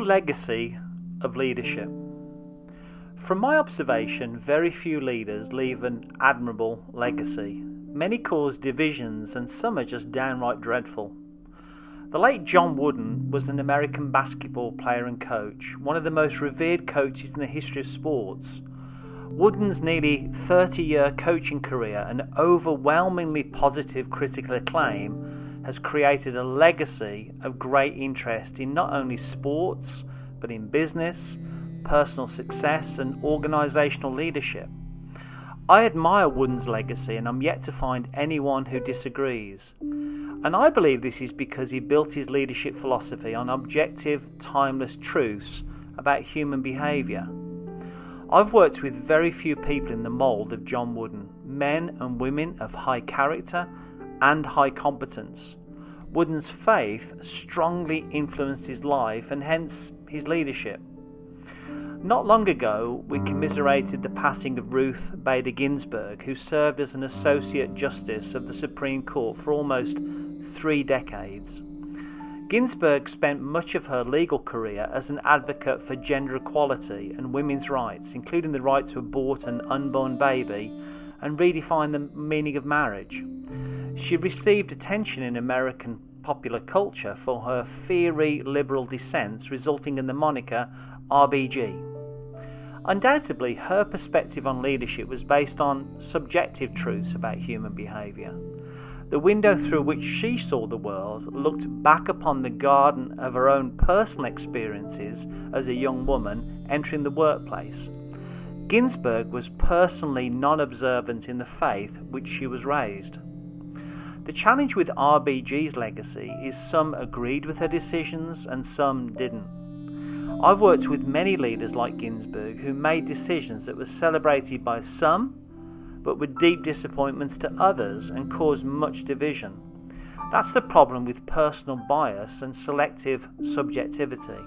Your legacy of leadership. From my observation, very few leaders leave an admirable legacy. Many cause divisions and some are just downright dreadful. The late John Wooden was an American basketball player and coach, one of the most revered coaches in the history of sports. Wooden's nearly 30-year coaching career and overwhelmingly positive critical acclaim has created a legacy of great interest in not only sports, but in business, personal success and organisational leadership. I admire Wooden's legacy and I'm yet to find anyone who disagrees. And I believe this is because he built his leadership philosophy on objective, timeless truths about human behaviour. I've worked with very few people in the mould of John Wooden, men and women of high character and high competence. Wooden's faith strongly influenced his life and hence his leadership. Not long ago, we commiserated the passing of Ruth Bader Ginsburg, who served as an Associate Justice of the Supreme Court for almost 3 decades. Ginsburg spent much of her legal career as an advocate for gender equality and women's rights, including the right to abort an unborn baby and redefine the meaning of marriage. She received attention in American popular culture for her fiery liberal dissents, resulting in the moniker RBG. Undoubtedly, her perspective on leadership was based on subjective truths about human behaviour. The window through which she saw the world looked back upon the garden of her own personal experiences as a young woman entering the workplace. Ginsburg was personally non-observant in the faith which she was raised. The challenge with RBG's legacy is some agreed with her decisions and some didn't. I've worked with many leaders like Ginsburg who made decisions that were celebrated by some, but were deep disappointments to others and caused much division. That's the problem with personal bias and selective subjectivity.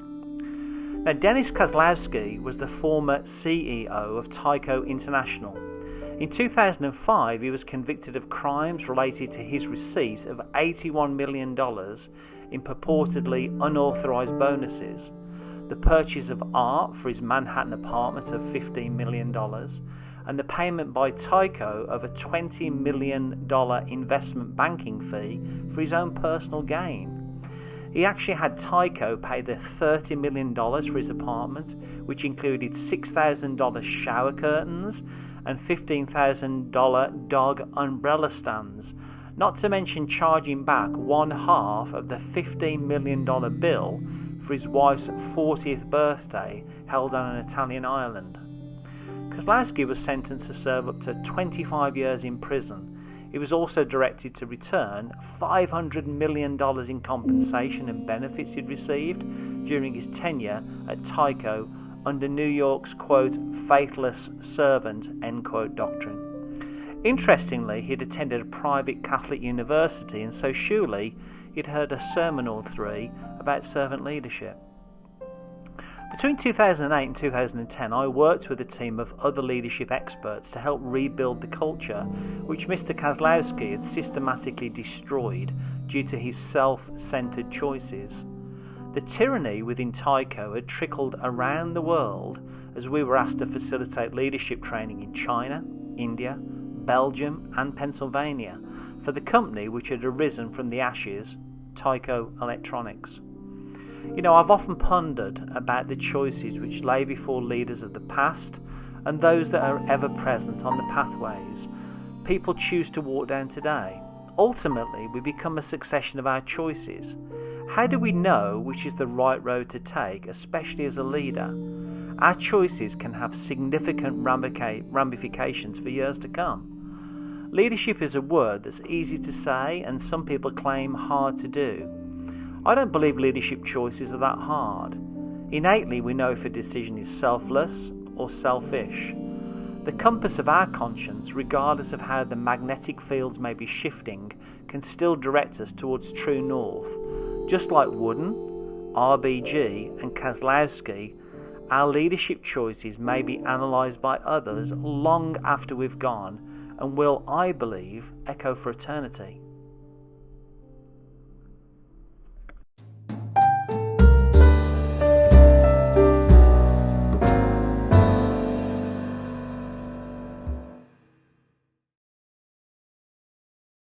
Now, Dennis Kozlowski was the former CEO of Tyco International. In 2005, he was convicted of crimes related to his receipt of $81 million in purportedly unauthorized bonuses, the purchase of art for his Manhattan apartment of $15 million, and the payment by Tyco of a $20 million investment banking fee for his own personal gain. He actually had Tyco pay the $30 million for his apartment, which included $6,000 shower curtains and $15,000 dog umbrella stands, not to mention charging back 1/2 of the $15 million bill for his wife's 40th birthday held on an Italian island. Kozlowski was sentenced to serve up to 25 years in prison. He was also directed to return $500 million in compensation and benefits he'd received during his tenure at Tyco under New York's, quote, faithless servant, end quote, doctrine. Interestingly, he'd attended a private Catholic university, and so surely he'd heard a sermon or 3 about servant leadership. Between 2008 and 2010, I worked with a team of other leadership experts to help rebuild the culture which Mr. Kozlowski had systematically destroyed due to his self-centered choices. The tyranny within Tyco had trickled around the world as we were asked to facilitate leadership training in China, India, Belgium and Pennsylvania for the company which had arisen from the ashes, Tyco Electronics. You know, I've often pondered about the choices which lay before leaders of the past and those that are ever present on the pathways people choose to walk down today. Ultimately, we become a succession of our choices. How do we know which is the right road to take, especially as a leader? Our choices can have significant ramifications for years to come. Leadership is a word that's easy to say and some people claim hard to do. I don't believe leadership choices are that hard. Innately, we know if a decision is selfless or selfish. The compass of our conscience, regardless of how the magnetic fields may be shifting, can still direct us towards true north. Just like Wooden, RBG and Kozlowski, our leadership choices may be analysed by others long after we've gone and will, I believe, echo for eternity.